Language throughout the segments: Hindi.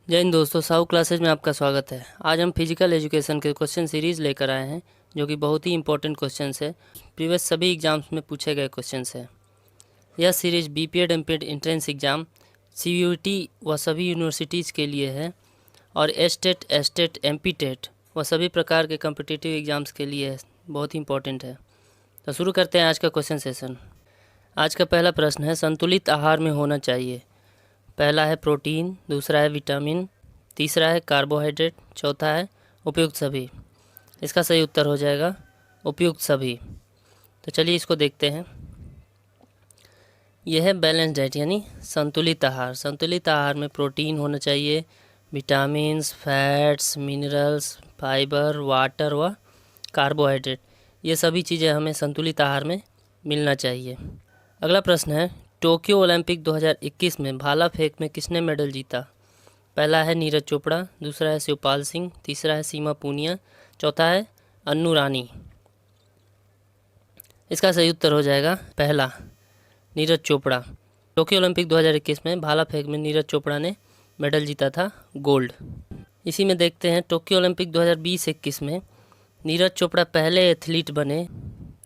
जय हिंद दोस्तों, साहू क्लासेज में आपका स्वागत है। आज हम फिजिकल एजुकेशन के क्वेश्चन सीरीज़ लेकर आए हैं जो कि बहुत ही इंपॉर्टेंट क्वेश्चंस है। प्रीवियस सभी एग्जाम्स में पूछे गए क्वेश्चंस है। यह series BPEd MPEd entrance exam, CUET व सभी यूनिवर्सिटीज़ के लिए है और एस्टेट एमपी टेट व सभी प्रकार के कम्पिटिटिव एग्ज़ाम्स के लिए है। बहुत ही इंपॉर्टेंट है। तो शुरू करते हैं आज का क्वेश्चन सेशन। आज का पहला प्रश्न है, संतुलित आहार में होना चाहिए। पहला है प्रोटीन, दूसरा है विटामिन, तीसरा है कार्बोहाइड्रेट, चौथा है उपयुक्त सभी। इसका सही उत्तर हो जाएगा उपयुक्त सभी। तो चलिए इसको देखते हैं। यह है बैलेंस डाइट यानी संतुलित आहार। संतुलित आहार में प्रोटीन होना चाहिए, vitamins, fats, minerals, fibre, water व कार्बोहाइड्रेट, ये सभी चीज़ें हमें संतुलित आहार में मिलना चाहिए। अगला प्रश्न है, टोक्यो ओलंपिक 2021 में भाला फेंक में किसने मेडल जीता? पहला है नीरज चोपड़ा, दूसरा है शिवपाल सिंह, तीसरा है सीमा पूनिया, चौथा है अन्नू रानी। इसका सही उत्तर हो जाएगा पहला, नीरज चोपड़ा। टोक्यो ओलंपिक 2021 में भाला फेंक में नीरज चोपड़ा ने मेडल जीता था, गोल्ड। इसी में देखते हैं, टोक्यो ओलंपिक 2020-21 में नीरज चोपड़ा पहले एथलीट बने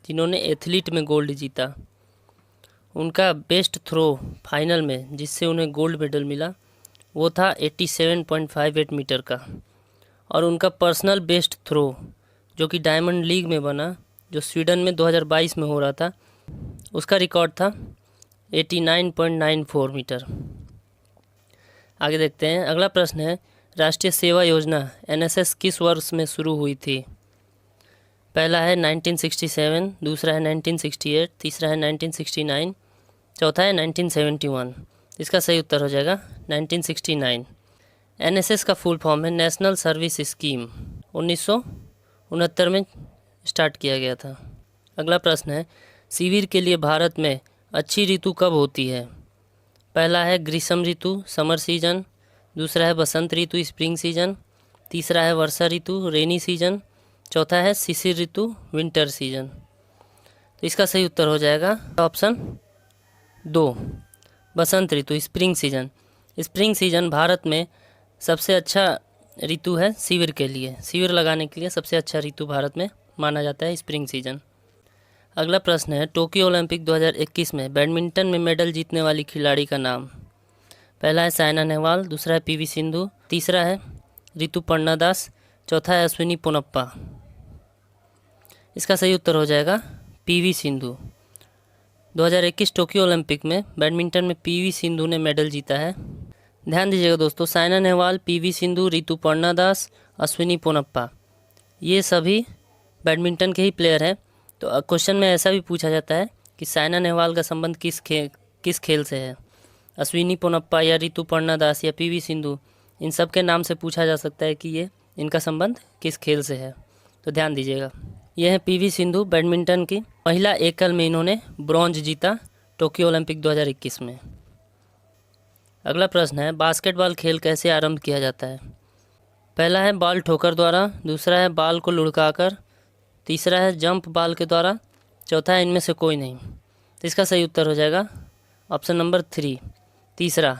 जिन्होंने एथलीट में गोल्ड जीता। उनका बेस्ट थ्रो फाइनल में जिससे उन्हें गोल्ड मेडल मिला वो था 87.58 मीटर का, और उनका पर्सनल बेस्ट थ्रो जो कि डायमंड लीग में बना, जो स्वीडन में 2022 में हो रहा था, उसका रिकॉर्ड था 89.94 मीटर। आगे देखते हैं। अगला प्रश्न है, राष्ट्रीय सेवा योजना एनएसएस किस वर्ष में शुरू हुई थी? पहला है 1967, दूसरा है 1968, तीसरा है 1969, चौथा है 1971। इसका सही उत्तर हो जाएगा 1969। एनएसएस का फुल फॉर्म है नेशनल सर्विस स्कीम। 1969 में स्टार्ट किया गया था। अगला प्रश्न है, शिविर के लिए भारत में अच्छी ऋतु कब होती है? पहला है ग्रीष्म ऋतु, समर सीजन, दूसरा है बसंत ऋतु, स्प्रिंग सीजन, तीसरा है वर्षा ऋतु, रेनी सीजन, चौथा है शिशिर ऋतु, विंटर सीजन। तो इसका सही उत्तर हो जाएगा ऑप्शन 2, बसंत ऋतु, spring season. Spring season Bharat में सबसे अच्छा ऋतु है शिविर के लिए। शिविर लगाने के लिए सबसे अच्छा ऋतु भारत में माना जाता है स्प्रिंग सीजन। अगला प्रश्न है, टोक्यो ओलंपिक 2021 में बैडमिंटन में मेडल जीतने वाली खिलाड़ी का नाम? पहला है साइना नेहवाल, दूसरा है पीवी सिंधु, तीसरा है ऋतुपर्णा दास, चौथा है अश्विनी पोनप्पा। इसका सही उत्तर हो जाएगा पीवी सिंधु। 2021 टोक्यो ओलंपिक में बैडमिंटन में पीवी सिंधु ने मेडल जीता है। ध्यान दीजिएगा दोस्तों, साइना नेहवाल, पीवी सिंधु, ऋतुपर्णा दास, अश्विनी पोनप्पा, ये सभी बैडमिंटन के ही प्लेयर हैं। तो क्वेश्चन में ऐसा भी पूछा जाता है कि साइना नेहवाल का संबंध किस खेल से है? अश्विनी पोनप्पा या ऋतुपर्णा दास या पीवी सिंधु, इन सब के नाम से पूछा जा सकता है कि ये इनका संबंध किस खेल से है। तो ध्यान दीजिएगा, यह है पीवी सिंधु, बैडमिंटन की महिला एकल में इन्होंने ब्रॉन्ज जीता टोक्यो ओलंपिक 2021 में। अगला प्रश्न है, बास्केटबॉल खेल कैसे आरंभ किया जाता है? पहला है बॉल ठोकर द्वारा, दूसरा है बॉल को लुढ़काकर, तीसरा है जंप बॉल के द्वारा, चौथा है इनमें से कोई नहीं। तो इसका सही उत्तर हो जाएगा ऑप्शन नंबर 3, तीसरा,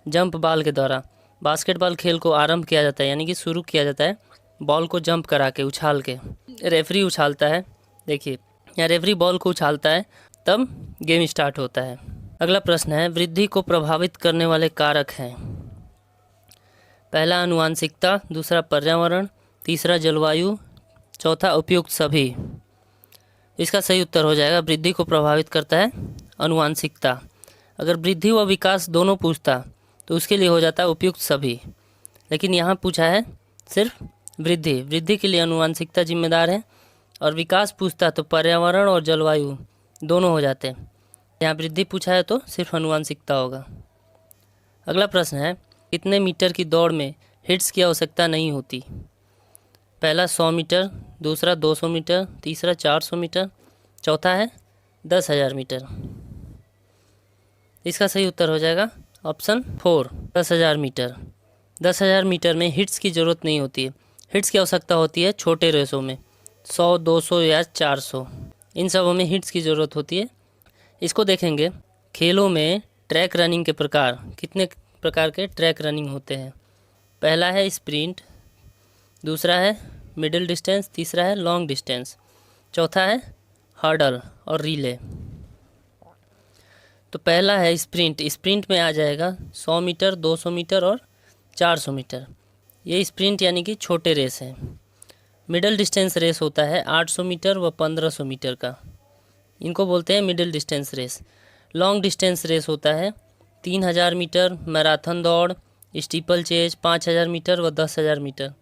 जंप बॉल के द्वारा। बास्केटबॉल खेल को आरंभ किया जाता है यानी कि शुरू किया जाता है बॉल को जंप करा के, उछाल के। रेफरी उछालता है, देखिए या रेफरी बॉल को उछालता है तब गेम स्टार्ट होता है। अगला प्रश्न है, वृद्धि को प्रभावित करने वाले कारक हैं? पहला आनुवांशिकता, दूसरा पर्यावरण, तीसरा जलवायु, चौथा उपयुक्त सभी। इसका सही उत्तर हो जाएगा, वृद्धि को प्रभावित करता है आनुवांशिकता। अगर वृद्धि व विकास दोनों पूछता तो उसके लिए हो जाता है उपयुक्त सभी, लेकिन यहाँ पूछा है सिर्फ वृद्धि के लिए आनुवांशिकता जिम्मेदार है, और विकास पूछता तो पर्यावरण और जलवायु दोनों हो जाते हैं। यहाँ वृद्धि पूछा है तो सिर्फ आनुवांशिकता होगा। अगला प्रश्न है, कितने मीटर की दौड़ में हिट्स की आवश्यकता नहीं होती? पहला 100 मीटर, दूसरा 200 मीटर, तीसरा 400 मीटर, चौथा है 10,000 मीटर। इसका सही उत्तर हो जाएगा ऑप्शन 4, 10,000 मीटर। 10,000 मीटर में हिट्स की ज़रूरत नहीं होती है। हिट्स की आवश्यकता होती है छोटे रेसों में, 100, 200 या 400, इन सबों में हिट्स की ज़रूरत होती है। इसको देखेंगे, खेलों में ट्रैक रनिंग के प्रकार, कितने प्रकार के ट्रैक रनिंग होते हैं? पहला है स्प्रिंट, दूसरा है मिडिल डिस्टेंस, तीसरा है लॉन्ग डिस्टेंस, चौथा है हर्डल और रिले। तो पहला है स्प्रिंट। स्प्रिंट में आ जाएगा 100 मीटर, 200 मीटर और 400 मीटर। ये स्प्रिंट यानी कि छोटे रेस हैं। मिडिल डिस्टेंस रेस होता है 800 मीटर व 1500 मीटर का, इनको बोलते हैं middle distance race. Long distance race होता है 3000 मीटर, मैराथन दौड़, स्टीपल चेज, 5000 मीटर व 10,000 मीटर,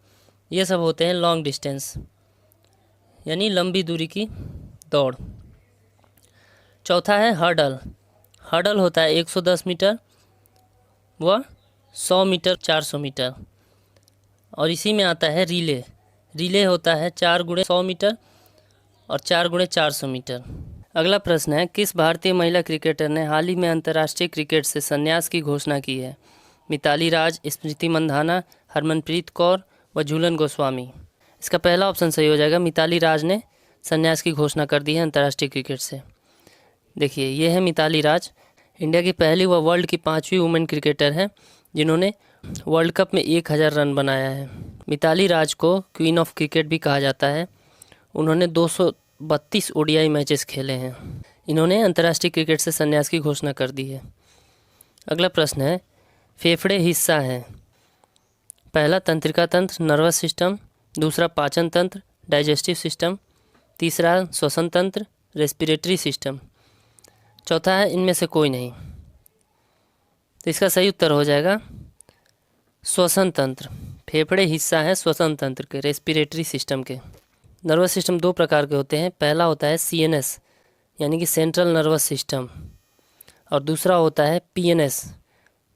ये सब होते हैं लॉन्ग डिस्टेंस यानी लंबी दूरी की दौड़। चौथा है हर्डल। हर्डल होता है 110 मीटर व 100 मीटर, 400 मीटर। और इसी में आता है रिले। रिले होता है 4 गुणे 100 मीटर और 4 गुणे 400 मीटर। अगला प्रश्न है, किस भारतीय महिला क्रिकेटर ने हाल ही में अंतर्राष्ट्रीय क्रिकेट से संन्यास की घोषणा की है? मिताली राज, स्मृति मंधाना, हरमनप्रीत कौर व झूलन गोस्वामी। इसका पहला ऑप्शन सही हो जाएगा। मिताली राज ने संन्यास की घोषणा कर दी है अंतर्राष्ट्रीय क्रिकेट से। देखिए, ये है मिताली राज, इंडिया की पहली व वर्ल्ड की 5वीं वुमेन क्रिकेटर है जिन्होंने वर्ल्ड कप में 1000 रन बनाया है। मिताली राज को क्वीन ऑफ क्रिकेट भी कहा जाता है। उन्होंने 232 ओडीआई मैचेस खेले हैं। इन्होंने अंतर्राष्ट्रीय क्रिकेट से संन्यास की घोषणा कर दी है। अगला प्रश्न है, फेफड़े हिस्सा हैं? पहला तंत्रिका तंत्र, नर्वस सिस्टम, दूसरा पाचन तंत्र, डाइजेस्टिव सिस्टम, तीसरा श्वसन तंत्र, रेस्पिरेटरी सिस्टम, चौथा है इनमें से कोई नहीं। तो इसका सही उत्तर हो जाएगा श्वसन तंत्र। फेफड़े हिस्सा है श्वसन तंत्र के, रेस्पिरेटरी सिस्टम के। नर्वस सिस्टम 2 प्रकार के होते हैं। पहला होता है सीएनएस यानी कि सेंट्रल नर्वस सिस्टम, और दूसरा होता है पीएनएस,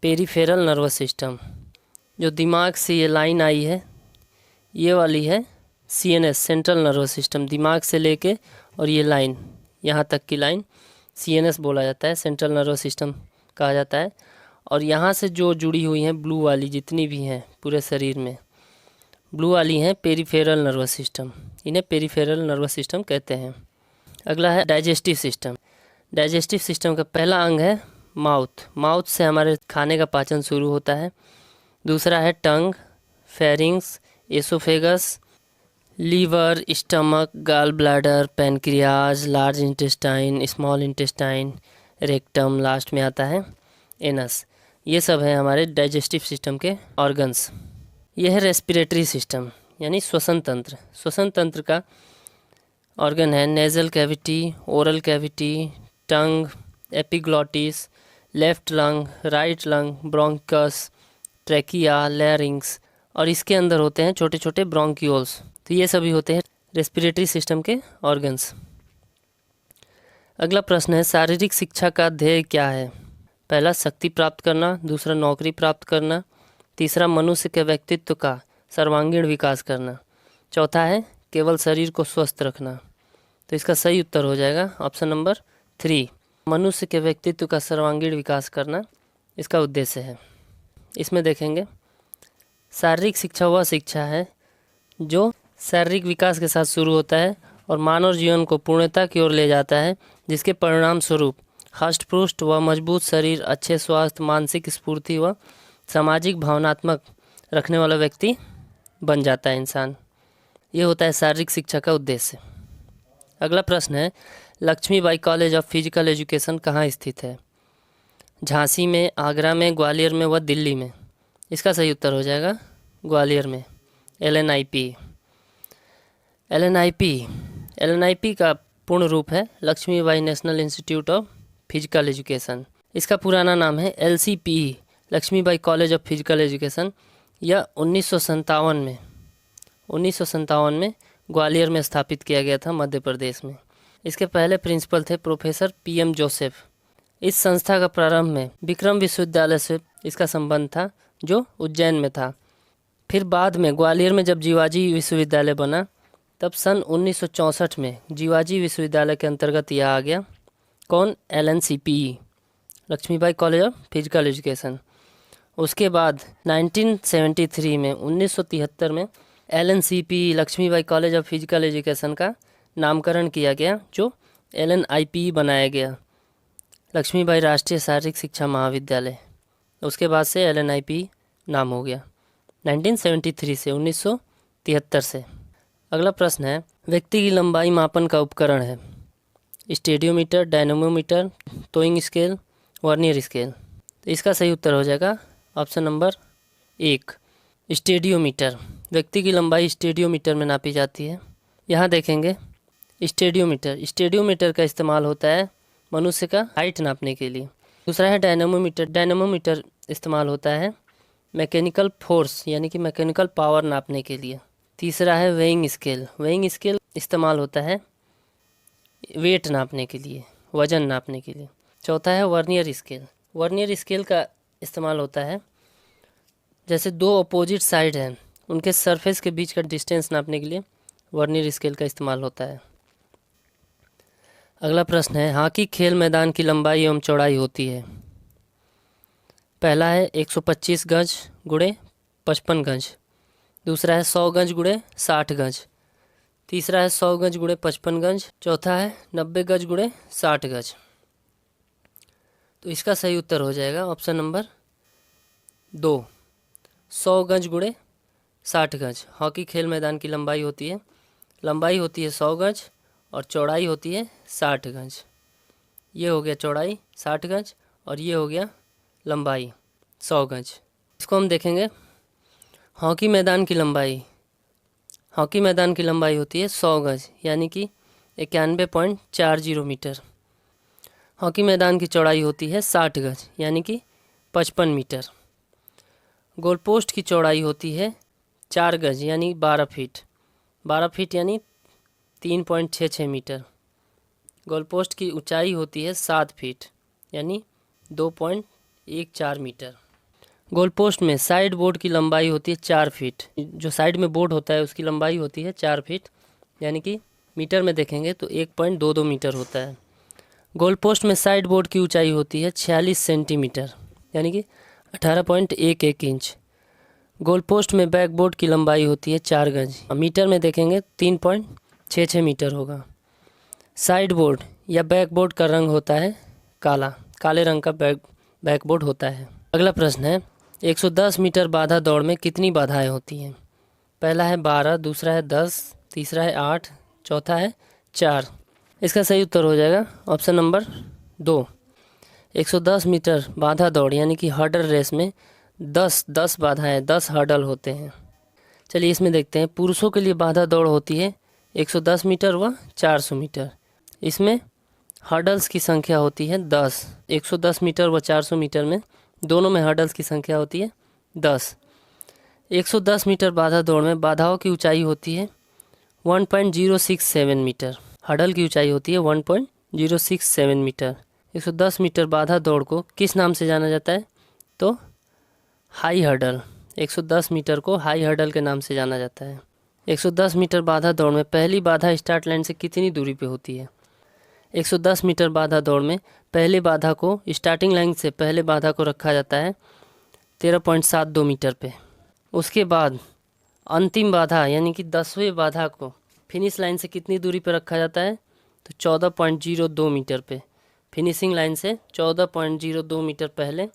पेरिफेरल नर्वस सिस्टम। जो दिमाग से ये लाइन आई है, ये वाली है सीएनएस, सेंट्रल नर्वस सिस्टम। दिमाग से लेके और ये लाइन यहाँ तक की लाइन सीएनएस बोला जाता है, सेंट्रल नर्वस सिस्टम कहा जाता है। और यहाँ से जो जुड़ी हुई हैं ब्लू वाली जितनी भी हैं पूरे शरीर में, ब्लू वाली हैं पेरिफेरल नर्वस सिस्टम। इन्हें पेरिफेरल नर्वस सिस्टम कहते हैं। अगला है डाइजेस्टिव सिस्टम। डाइजेस्टिव सिस्टम का पहला अंग है माउथ। माउथ से हमारे खाने का पाचन शुरू होता है। दूसरा है tongue, pharynx, oesophagus, liver, stomach, gall bladder, pancreas, large intestine, small intestine, rectum, last में आता है एनस। ये सब है हमारे डाइजेस्टिव सिस्टम के ऑर्गन्स। यह है रेस्पिरेटरी सिस्टम यानी श्वसन तंत्र। श्वसन तंत्र का ऑर्गन है nasal cavity, oral cavity, tongue, epiglottis, left lung, right lung, bronchus, trachea, larynx, और इसके अंदर होते हैं छोटे छोटे ब्रोंक्यूल्स। तो ये सभी होते हैं रेस्पिरेटरी सिस्टम के ऑर्गन्स। अगला प्रश्न है, शारीरिक शिक्षा का ध्येय क्या है? पहला शक्ति प्राप्त करना, दूसरा नौकरी प्राप्त करना, तीसरा मनुष्य के व्यक्तित्व का सर्वांगीण विकास करना, चौथा है केवल शरीर को स्वस्थ रखना। तो इसका सही उत्तर हो जाएगा ऑप्शन नंबर 3, मनुष्य के व्यक्तित्व का सर्वांगीण विकास करना इसका उद्देश्य है। इसमें देखेंगे, शारीरिक शिक्षा वह शिक्षा है जो शारीरिक विकास के साथ शुरू होता है और मानव जीवन को पूर्णता की ओर ले जाता है, जिसके परिणाम स्वरूप हष्ट-पुष्ट व मजबूत शरीर, अच्छे स्वास्थ्य, मानसिक स्फूर्ति व सामाजिक भावनात्मक रखने वाला व्यक्ति बन जाता है इंसान। ये होता है शारीरिक शिक्षा का उद्देश्य। अगला प्रश्न है, Lakshmibai college of physical education कहाँ स्थित है? झांसी में, आगरा में, ग्वालियर में व दिल्ली में। इसका सही उत्तर हो जाएगा ग्वालियर में, LNIP। LNIP का पूर्ण रूप है Lakshmibai national institute of physical education. इसका पुराना नाम है LCPE, Lakshmibai college of physical education. यह 1957 में ग्वालियर में स्थापित किया गया था, मध्य प्रदेश में। इसके पहले प्रिंसिपल थे प्रोफेसर PM जोसेफ। इस संस्था का प्रारंभ में विक्रम विश्वविद्यालय से इसका संबंध था जो उज्जैन में था। फिर बाद में ग्वालियर में जब जीवाजी विश्वविद्यालय बना, तब सन 1964 में जीवाजी विश्वविद्यालय के अंतर्गत यह आ गया। कौन? LNCPE, Lakshmibai college of physical education. उसके बाद 1973 में 1973 में LNCPE, Lakshmibai college of physical education का नामकरण किया गया, जो LNIPE बनाया गया, लक्ष्मीबाई राष्ट्रीय शारीरिक शिक्षा महाविद्यालय। उसके बाद से LNIPE नाम हो गया। 1973 से, 1973 से। अगला प्रश्न है, व्यक्ति की लंबाई मापन का उपकरण है? Stadiometer, dynamometer, towing scale, vernier scale. तो इसका सही उत्तर हो जाएगा ऑप्शन नंबर 1, स्टेडियोमीटर। व्यक्ति की लंबाई स्टेडियोमीटर में नापी जाती है। यहाँ देखेंगे स्टेडियोमीटर का इस्तेमाल होता है मनुष्य का हाइट नापने के लिए। दूसरा है डायनेमोमीटर इस्तेमाल होता है मैकेनिकल फोर्स यानी कि मैकेनिकल पावर नापने के लिए। तीसरा है वेइंग स्केल इस्तेमाल होता है वेट नापने के लिए, वजन नापने के लिए। चौथा है वर्नियर स्केल का इस्तेमाल होता है जैसे दो अपोजिट साइड हैं उनके सरफेस के बीच का डिस्टेंस नापने के लिए वर्नियर स्केल का इस्तेमाल होता है। अगला प्रश्न है, हॉकी खेल मैदान की लंबाई एवं चौड़ाई होती है? पहला है 125 गज गुणे 55 गज। दूसरा है 100 गज गुणे 60 गज। तीसरा है 100 गज गुणे 55 गज। चौथा है 90 गज गुणे 60 गज। तो इसका सही उत्तर हो जाएगा ऑप्शन नंबर 2, 100 गज गुणे 60 गज। हॉकी खेल मैदान की लंबाई होती है 100 गज और चौड़ाई होती है 60 गज। ये हो गया चौड़ाई 60 गज और ये हो गया लंबाई 100 गज। इसको हम देखेंगे, हॉकी मैदान की लंबाई होती है 100 गज यानी कि 91.40 मीटर। हॉकी मैदान की चौड़ाई होती है 60 गज यानी कि 55 मीटर। गोल पोस्ट की चौड़ाई होती है 4 गज यानी 12 फीट यानी 3.66 मीटर। गोल पोस्ट की ऊंचाई होती है 7 फीट यानी 2.14 मीटर। गोल पोस्ट में साइड बोर्ड की लंबाई होती है 4 फीट। जो साइड में बोर्ड होता है उसकी लंबाई होती है 4 फीट यानी कि मीटर में देखेंगे तो 1.22 मीटर होता है। गोल पोस्ट में साइड बोर्ड की ऊंचाई होती है 46 सेंटीमीटर यानी कि 18.11 इंच। गोल पोस्ट में बैक बोर्ड की लंबाई होती है 4 गज। मीटर में देखेंगे 3.66 मीटर होगा। साइड बोर्ड या बैक बोर्ड का रंग होता है काले रंग का बैक बोर्ड होता है। अगला प्रश्न है, 110 मीटर बाधा दौड़ में कितनी बाधाएं होती हैं? पहला है 12, दूसरा है 10, तीसरा है 8, चौथा है 4। इसका सही उत्तर हो जाएगा ऑप्शन नंबर 2, 110 मीटर बाधा दौड़ यानी कि हर्डल रेस में 10 बाधाएं 10 हर्डल होते हैं। चलिए इसमें देखते हैं, पुरुषों के लिए बाधा दौड़ होती है 110 मीटर व 400 मीटर। इसमें हर्डल्स की संख्या होती है 10। 110 मीटर व 400 मीटर में दोनों में हर्डल्स की संख्या होती है 10। 110 मीटर बाधा दौड़ में बाधाओं की ऊंचाई होती है 1.067 मीटर। हर्डल की ऊंचाई होती है 1.067 मीटर। 110 मीटर बाधा दौड़ को किस नाम से जाना जाता है? तो हाई हर्डल। 110 मीटर को हाई हर्डल के नाम से जाना जाता है। 110 मीटर बाधा दौड़ में पहली बाधा स्टार्ट लाइन से कितनी दूरी पे होती है? 110 मीटर बाधा दौड़ में पहले बाधा को स्टार्टिंग लाइन से पहले बाधा को रखा जाता है 13.72 मीटर पे। उसके बाद अंतिम बाधा यानी कि 10वें बाधा को फिनिश लाइन से कितनी दूरी पे रखा जाता है? तो 14.02 मीटर पे। फिनिशिंग लाइन से 14.02 मीटर पहले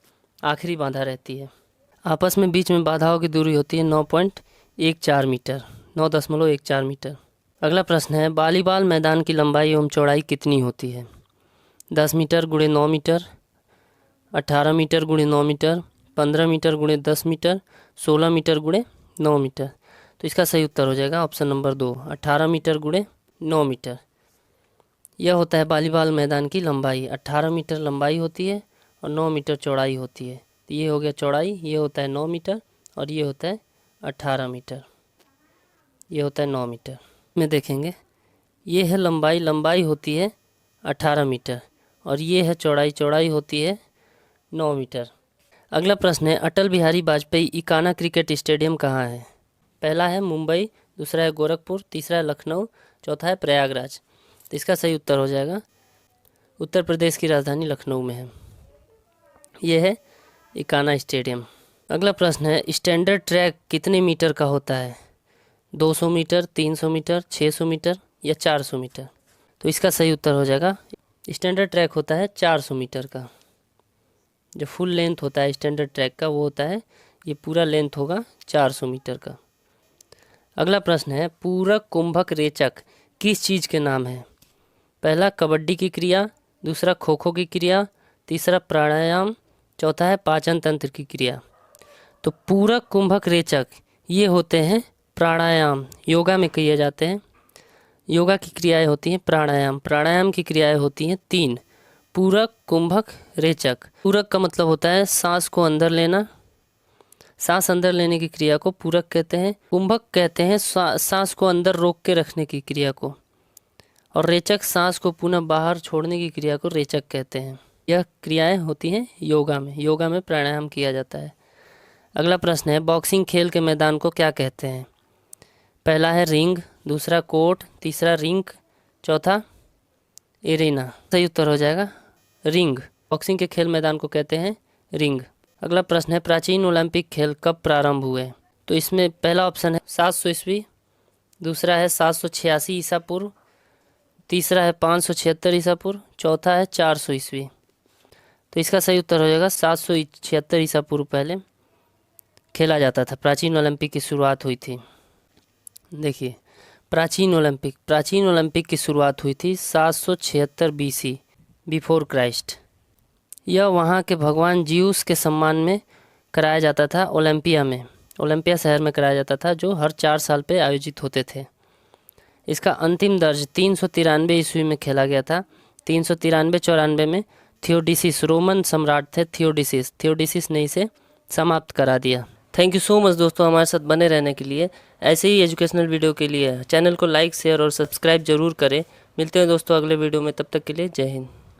आखिरी बाधा रहती है। आपस में बीच में बाधाओं की दूरी होती है 9.14 मीटर, 9.14 मीटर। अगला प्रश्न है, वॉलीबॉल मैदान की लंबाई एवं चौड़ाई कितनी होती है? 10 मीटर गुणे 9 मीटर, 18 मीटर गुणे 9 मीटर, 15 मीटर गुणे 10 मीटर, 16 मीटर गुणे 9 मीटर। तो इसका सही उत्तर हो जाएगा ऑप्शन नंबर 2, 18 मीटर गुणे 9 मीटर। यह होता है वॉलीबॉल मैदान की लंबाई। 18 मीटर लंबाई होती है और 9 मीटर चौड़ाई होती है। तो ये हो गया चौड़ाई, ये होता है 9 मीटर और ये होता है 18 मीटर, ये होता है 9 मीटर। में देखेंगे ये है लंबाई होती है 18 मीटर और ये है चौड़ाई होती है 9 मीटर। अगला प्रश्न है, अटल बिहारी वाजपेयी इकाना क्रिकेट स्टेडियम कहाँ है? पहला है मुंबई, दूसरा है गोरखपुर, तीसरा है लखनऊ, चौथा है प्रयागराज। तो इसका सही उत्तर हो जाएगा उत्तर प्रदेश की राजधानी लखनऊ में है। यह है इकाना स्टेडियम। अगला प्रश्न है, स्टैंडर्ड ट्रैक कितने मीटर का होता है? 200 मीटर, 300 मीटर, 600 मीटर या 400 मीटर? तो इसका सही उत्तर हो जाएगा स्टैंडर्ड ट्रैक होता है 400 मीटर का। जो फुल लेंथ होता है स्टैंडर्ड ट्रैक का वो होता है ये पूरा लेंथ होगा 400 मीटर का। अगला प्रश्न है पूरक कुंभक रेचक किस चीज़ के नाम है? पहला कबड्डी की क्रिया, दूसरा खो खो की क्रिया, तीसरा प्राणायाम, चौथा है पाचन तंत्र की क्रिया। तो पूरक कुंभक रेचक ये होते हैं प्राणायाम, योगा में किए जाते हैं। योगा की क्रियाएं होती हैं प्राणायाम, प्राणायाम की क्रियाएं होती हैं 3, पूरक कुंभक रेचक। पूरक का मतलब होता है सांस को अंदर लेना, सांस अंदर लेने की क्रिया को पूरक कहते हैं। कुंभक कहते हैं सांस को अंदर रोक के रखने की क्रिया को, और रेचक सांस को पुनः बाहर छोड़ने की क्रिया को रेचक कहते हैं। यह क्रियाएं होती हैं योगा में, योगा में प्राणायाम किया जाता है। अगला प्रश्न है बॉक्सिंग खेल के मैदान को क्या कहते हैं? पहला है रिंग, दूसरा कोर्ट, तीसरा रिंग, चौथा एरेना। सही उत्तर हो जाएगा रिंग। बॉक्सिंग के खेल मैदान को कहते हैं रिंग। अगला प्रश्न है प्राचीन ओलंपिक खेल कब प्रारंभ हुए? तो इसमें पहला ऑप्शन है 700 ईस्वी, दूसरा है 786 ईसा पूर्व, तीसरा है 576 ईसा पूर्व, चौथा है 400 ईस्वी। तो इसका सही उत्तर हो जाएगा 776 ईसा पूर्व पहले खेला जाता था, प्राचीन ओलंपिक की शुरुआत हुई थी। देखिए प्राचीन ओलंपिक की शुरुआत हुई थी 776 BC बिफोर क्राइस्ट। यह वहाँ के भगवान ज्यूस के सम्मान में कराया जाता था ओलंपिया में, ओलंपिया शहर में कराया जाता था, जो हर 4 साल पे आयोजित होते थे। इसका अंतिम दर्ज 393 ईस्वी में खेला गया था। 393-94 में थियोडिसिस, रोमन सम्राट थे थियोडिसिस ने इसे समाप्त करा दिया। थैंक यू सो मच दोस्तों हमारे साथ बने रहने के लिए। ऐसे ही एजुकेशनल वीडियो के लिए चैनल को लाइक, शेयर और सब्सक्राइब जरूर करें। मिलते हैं दोस्तों अगले वीडियो में, तब तक के लिए जय हिंद।